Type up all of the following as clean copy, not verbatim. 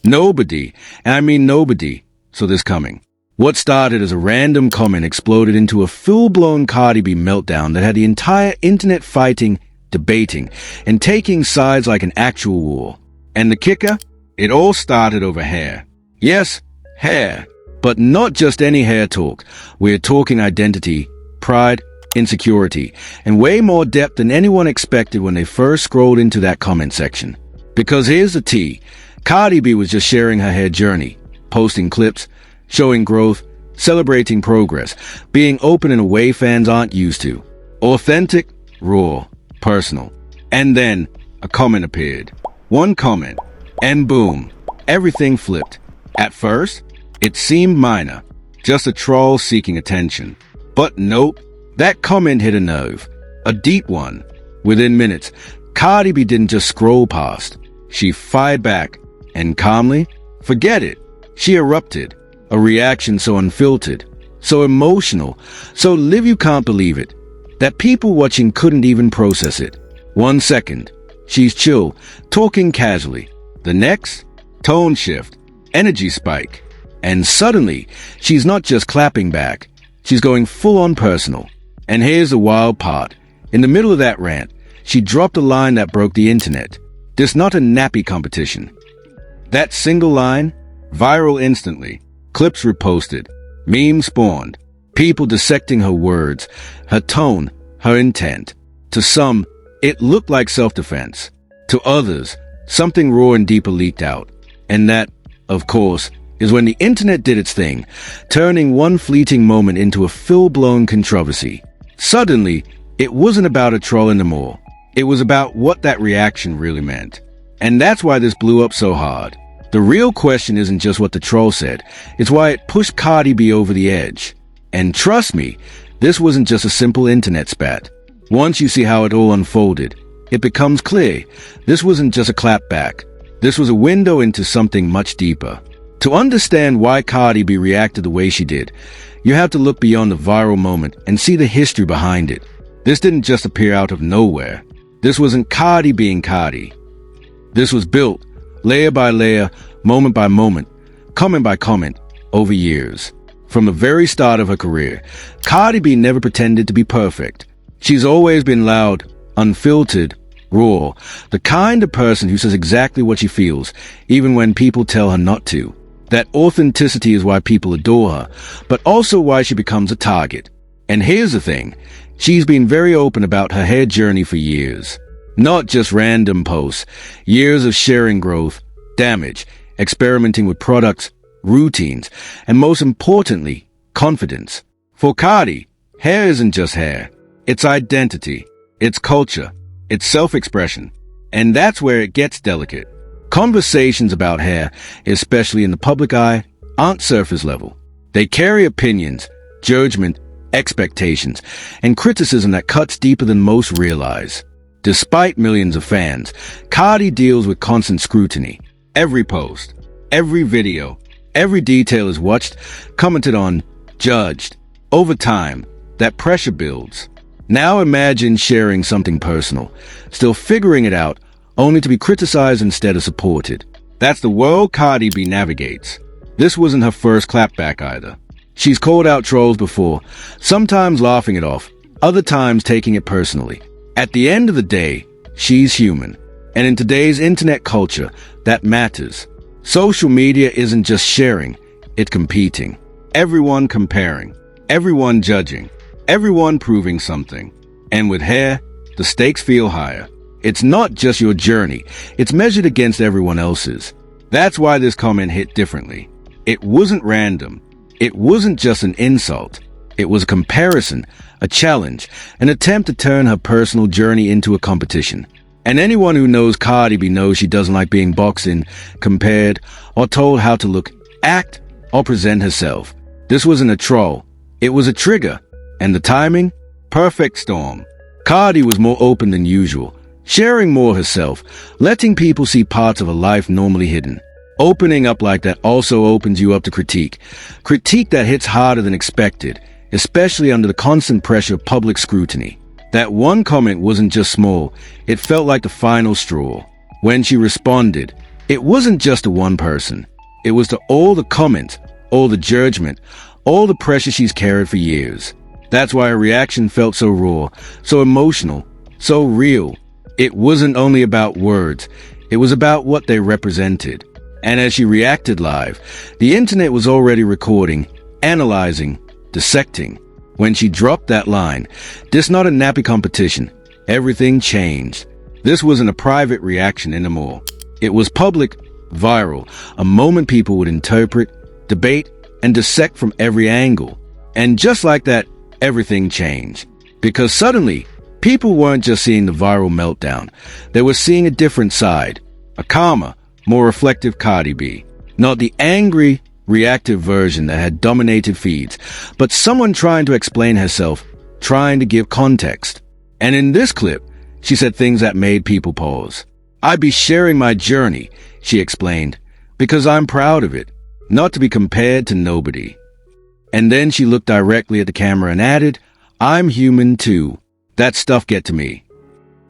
Nobody, and I mean nobody, saw this coming. What started as a random comment exploded into a full-blown Cardi B meltdown that had the entire internet fighting, debating, and taking sides like an actual war. And the kicker? It all started over hair. Yes, hair. But not just any hair talk. We're talking identity, pride, insecurity, and way more depth than anyone expected when they first scrolled into that comment section. Because here's the tea. Cardi B was just sharing her hair journey, posting clips, showing growth, celebrating progress, being open in a way fans aren't used to. Authentic, raw, personal. And then a comment appeared. One comment, and boom, everything flipped. At first, it seemed minor, just a troll seeking attention. But nope, that comment hit a nerve, a deep one. Within minutes, Cardi B didn't just scroll past. She fired back, and calmly, forget it, she erupted. A reaction so unfiltered, so emotional, so live you can't believe it, that people watching couldn't even process it. 1 second, she's chill, talking casually. The next, tone shift, energy spike. And suddenly, she's not just clapping back, she's going full-on personal. And here's the wild part. In the middle of that rant, she dropped a line that broke the internet. This not a nappy competition. That single line, viral instantly. Clips reposted, memes spawned, people dissecting her words, her tone, her intent. To some, it looked like self-defense. To others, something raw and deeper leaked out. And that, of course, is when the internet did its thing, turning one fleeting moment into a full-blown controversy. Suddenly, it wasn't about a troll anymore. It was about what that reaction really meant. And that's why this blew up so hard. The real question isn't just what the troll said, it's why it pushed Cardi B over the edge. And trust me, this wasn't just a simple internet spat. Once you see how it all unfolded, it becomes clear this wasn't just a clapback. This was a window into something much deeper. To understand why Cardi B reacted the way she did, you have to look beyond the viral moment and see the history behind it. This didn't just appear out of nowhere. This wasn't Cardi being Cardi. This was built layer by layer, moment by moment, comment by comment, over years. From the very start of her career, Cardi B never pretended to be perfect. She's always been loud, unfiltered, raw, the kind of person who says exactly what she feels, even when people tell her not to. That authenticity is why people adore her, but also why she becomes a target. And here's the thing, she's been very open about her hair journey for years. Not just random posts, years of sharing growth, damage, experimenting with products, routines, and most importantly, confidence. For Cardi, hair isn't just hair. It's identity, it's culture, it's self-expression. And that's where it gets delicate. Conversations about hair, especially in the public eye, aren't surface level. They carry opinions, judgment, expectations, and criticism that cuts deeper than most realize. Despite millions of fans, Cardi deals with constant scrutiny. Every post, every video, every detail is watched, commented on, judged. Over time, that pressure builds. Now imagine sharing something personal, still figuring it out, only to be criticized instead of supported. That's the world Cardi B navigates. This wasn't her first clapback either. She's called out trolls before, sometimes laughing it off, other times taking it personally. At the end of the day, she's human. And in today's internet culture, that matters. Social media isn't just sharing, it's competing. Everyone comparing, everyone judging, everyone proving something. And with hair, the stakes feel higher. It's not just your journey, it's measured against everyone else's. That's why this comment hit differently. It wasn't random. It wasn't just an insult. It was a comparison, a challenge, an attempt to turn her personal journey into a competition. And anyone who knows Cardi B knows she doesn't like being boxed in, compared, or told how to look, act, or present herself. This wasn't a troll. It was a trigger. And the timing? Perfect storm. Cardi was more open than usual, sharing more herself, letting people see parts of her life normally hidden. Opening up like that also opens you up to critique. Critique that hits harder than expected, especially under the constant pressure of public scrutiny. That one comment wasn't just small, it felt like the final straw. When she responded, It wasn't just to one person. It was to all the comments, all the judgment, all the pressure she's carried for years. That's why her reaction felt so raw, so emotional, so real. It wasn't only about words. It was about what they represented. And as she reacted live, the internet was already recording, analyzing, dissecting. When she dropped that line, "This not a nappy competition," everything changed. This wasn't a private reaction anymore. It was public, viral, a moment people would interpret, debate, and dissect from every angle. And just like that, everything changed. Because suddenly, people weren't just seeing the viral meltdown. They were seeing a different side. A calmer, more reflective Cardi B. Not the angry, reactive version that had dominated feeds, but someone trying to explain herself, trying to give context. And in this clip, she said things that made people pause. "I'd be sharing my journey," she explained, "because I'm proud of it, not to be compared to nobody." And then she looked directly at the camera and added, "I'm human too. That stuff get to me."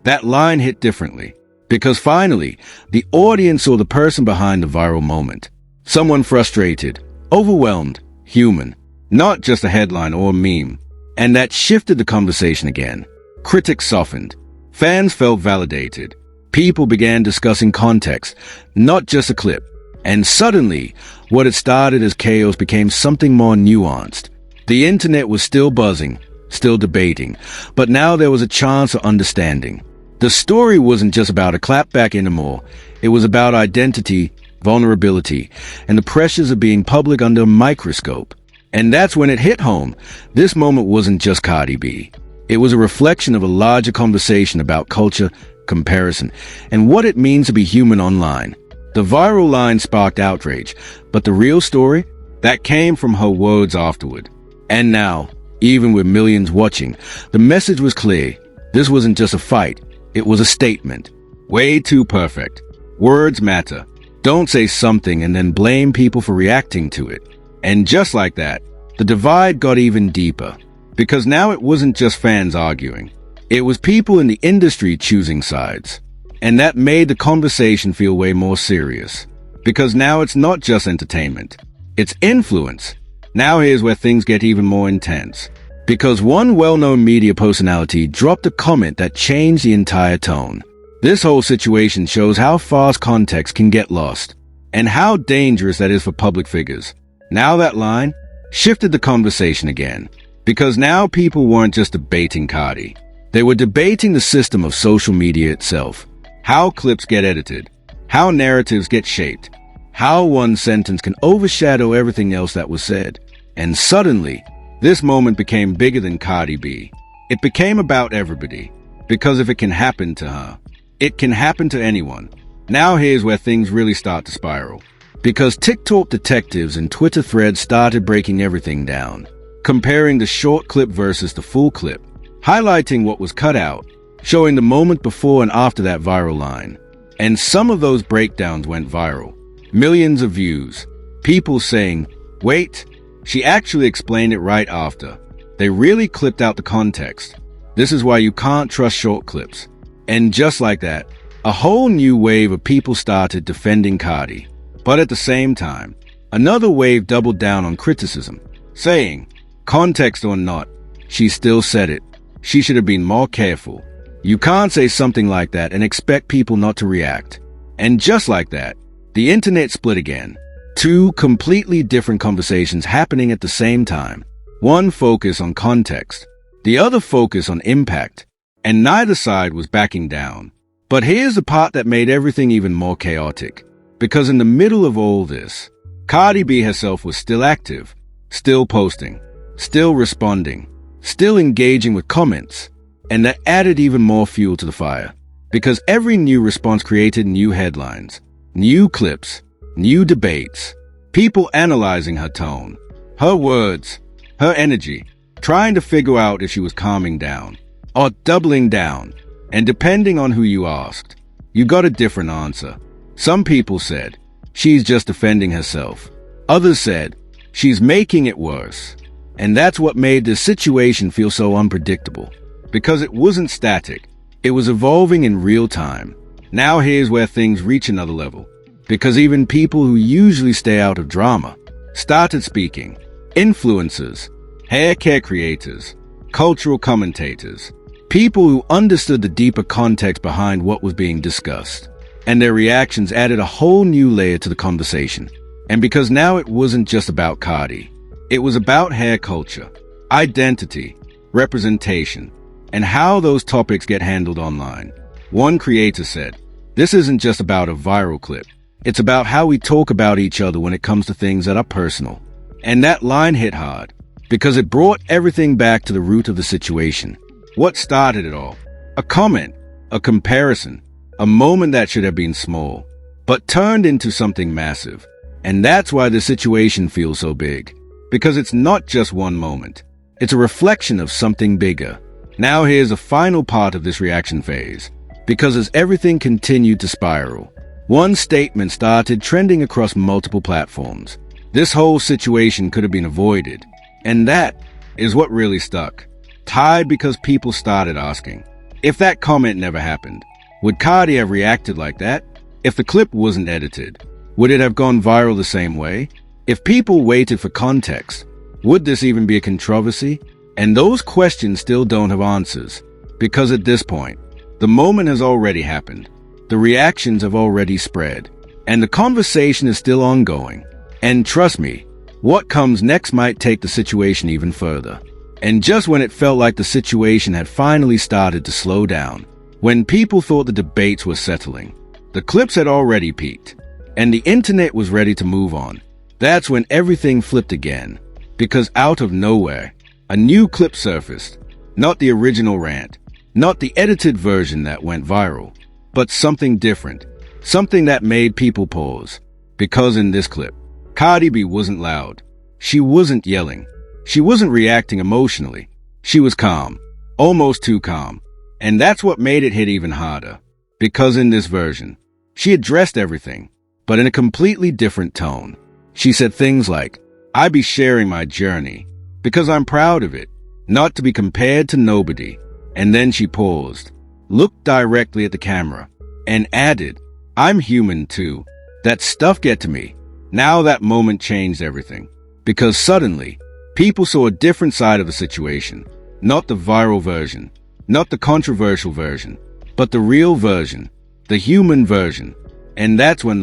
That line hit differently, because finally, the audience saw the person behind the viral moment. Someone frustrated, overwhelmed, human, not just a headline or a meme. And that shifted the conversation again. Critics softened. Fans felt validated. People began discussing context, not just a clip. And suddenly, what had started as chaos became something more nuanced. The internet was still buzzing, still debating, but now there was a chance of understanding. The story wasn't just about a clapback anymore. It was about identity, vulnerability, and the pressures of being public under a microscope. And that's when it hit home. This moment wasn't just Cardi B. It was a reflection of a larger conversation about culture, comparison, and what it means to be human online. The viral line sparked outrage, but the real story? That came from her words afterward. And now, even with millions watching, the message was clear. This wasn't just a fight. It was a statement. Way too perfect. Words matter. Don't say something and then blame people for reacting to it. And just like that, the divide got even deeper. Because now it wasn't just fans arguing. It was people in the industry choosing sides. And that made the conversation feel way more serious. Because now it's not just entertainment. It's influence. Now here's where things get even more intense. Because one well-known media personality dropped a comment that changed the entire tone. This whole situation shows how fast context can get lost. And how dangerous that is for public figures. Now that line shifted the conversation again. Because now people weren't just debating Cardi. They were debating the system of social media itself. How clips get edited, how narratives get shaped, how one sentence can overshadow everything else that was said. And suddenly, this moment became bigger than Cardi B. It became about everybody. Because if it can happen to her, it can happen to anyone. Now here's where things really start to spiral. Because TikTok detectives and Twitter threads started breaking everything down. Comparing the short clip versus the full clip. Highlighting what was cut out. Showing the moment before and after that viral line. And some of those breakdowns went viral. Millions of views. People saying, "Wait, she actually explained it right after." They really clipped out the context. This is why you can't trust short clips. And just like that, a whole new wave of people started defending Cardi. But at the same time, another wave doubled down on criticism, saying, context or not, she still said it. She should have been more careful. You can't say something like that and expect people not to react. And just like that, the internet split again. Two completely different conversations happening at the same time. One focus on context, the other focus on impact. And neither side was backing down. But here's the part that made everything even more chaotic. Because in the middle of all this, Cardi B herself was still active, still posting, still responding, still engaging with comments. And that added even more fuel to the fire. Because every new response created new headlines, new clips, new debates, people analyzing her tone, her words, her energy, trying to figure out if she was calming down or doubling down. And depending on who you asked, you got a different answer. Some people said, she's just defending herself. Others said, she's making it worse. And that's what made this situation feel so unpredictable. Because it wasn't static. It was evolving in real time. Now here's where things reach another level. because even people who usually stay out of drama started speaking. Influencers, hair care creators, cultural commentators, people who understood the deeper context behind what was being discussed. And their reactions added a whole new layer to the conversation. And because now it wasn't just about Cardi, it was about hair culture, identity, representation, and how those topics get handled online. One creator said, "This isn't just about a viral clip. It's about how we talk about each other when it comes to things that are personal." And that line hit hard, because it brought everything back to the root of the situation. What started it all? A comment, a comparison, a moment that should have been small, but turned into something massive. And that's why the situation feels so big, because it's not just one moment. It's a reflection of something bigger. Now here's a final part of this reaction phase, because as everything continued to spiral, one statement started trending across multiple platforms. This whole situation could have been avoided, and that is what really stuck. Tied because people started asking, if that comment never happened, would Cardi have reacted like that? If the clip wasn't edited, would it have gone viral the same way? If people waited for context, would this even be a controversy? And those questions still don't have answers, because at this point, the moment has already happened. The reactions have already spread, and the conversation is still ongoing. And trust me, what comes next might take the situation even further. And just when it felt like the situation had finally started to slow down, when people thought the debates were settling, the clips had already peaked, and the internet was ready to move on. That's when everything flipped again, because out of nowhere, a new clip surfaced. Not the original rant, not the edited version that went viral, but something different, something that made people pause. Because in this clip, Cardi B wasn't loud. She wasn't yelling. She wasn't reacting emotionally. She was calm, almost too calm. And that's what made it hit even harder. Because in this version, she addressed everything, but in a completely different tone. She said things like, "I be sharing my journey because I'm proud of it, not to be compared to nobody." And then she paused, looked directly at the camera, and added, "I'm human too. That stuff get to me." Now that moment changed everything, because suddenly, people saw a different side of the situation. Not the viral version, not the controversial version, but the real version, the human version. And that's when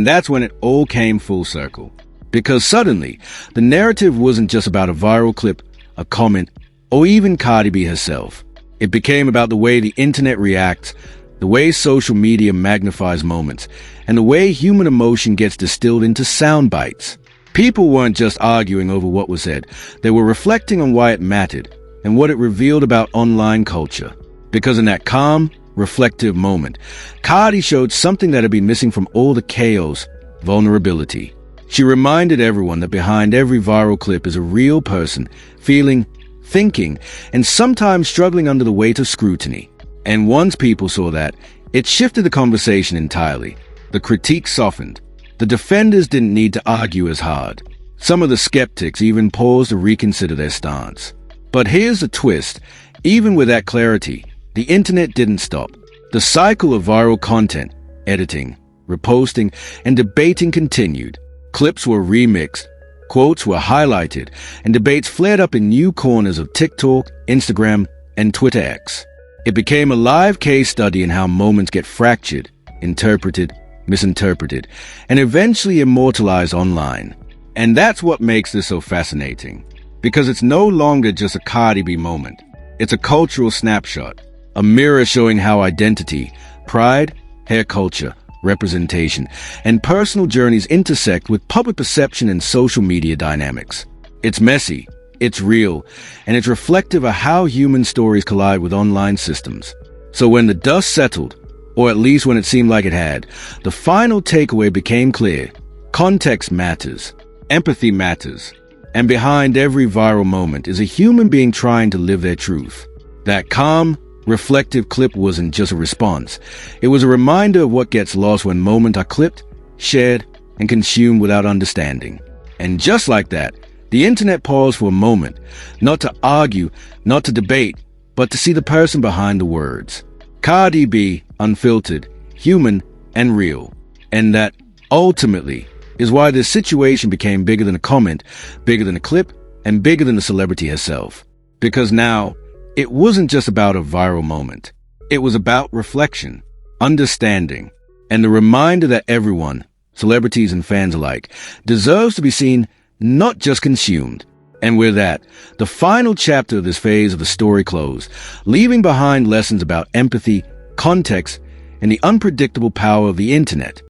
that's when it all came full circle. Because suddenly, the narrative wasn't just about a viral clip, a comment, or even Cardi B herself. It became about the way the internet reacts, the way social media magnifies moments, and the way human emotion gets distilled into sound bites. People weren't just arguing over what was said, they were reflecting on why it mattered and what it revealed about online culture. Because in that calm, reflective moment, Cardi showed something that had been missing from all the chaos: vulnerability. She reminded everyone that behind every viral clip is a real person, feeling, thinking, and sometimes struggling under the weight of scrutiny. And once people saw that, it shifted the conversation entirely. The critique softened. The defenders didn't need to argue as hard. Some of the skeptics even paused to reconsider their stance. But here's the twist. Even with that clarity, the internet didn't stop. The cycle of viral content, editing, reposting, and debating continued. Clips were remixed, quotes were highlighted, and debates flared up in new corners of TikTok, Instagram, and Twitter X. It became a live case study in how moments get fractured, interpreted, misinterpreted, and eventually immortalized online. And that's what makes this so fascinating, because it's no longer just a Cardi B moment. It's a cultural snapshot, a mirror showing how identity, pride, hair culture, representation, and personal journeys intersect with public perception and social media dynamics. It's messy, it's real, and it's reflective of how human stories collide with online systems. So when the dust settled, or at least when it seemed like it had, the final takeaway became clear. Context matters. Empathy matters. And behind every viral moment is a human being trying to live their truth. That calm, reflective clip wasn't just a response. It was a reminder of what gets lost when moments are clipped, shared, and consumed without understanding. And just like that, the internet paused for a moment, not to argue, not to debate, but to see the person behind the words. Cardi B, unfiltered, human, and real. And that, ultimately, is why this situation became bigger than a comment, bigger than a clip, and bigger than the celebrity herself. Because now, it wasn't just about a viral moment. It was about reflection, understanding, and the reminder that everyone, celebrities and fans alike, deserves to be seen, not just consumed. And with that, the final chapter of this phase of the story closed, leaving behind lessons about empathy, context, and the unpredictable power of the internet.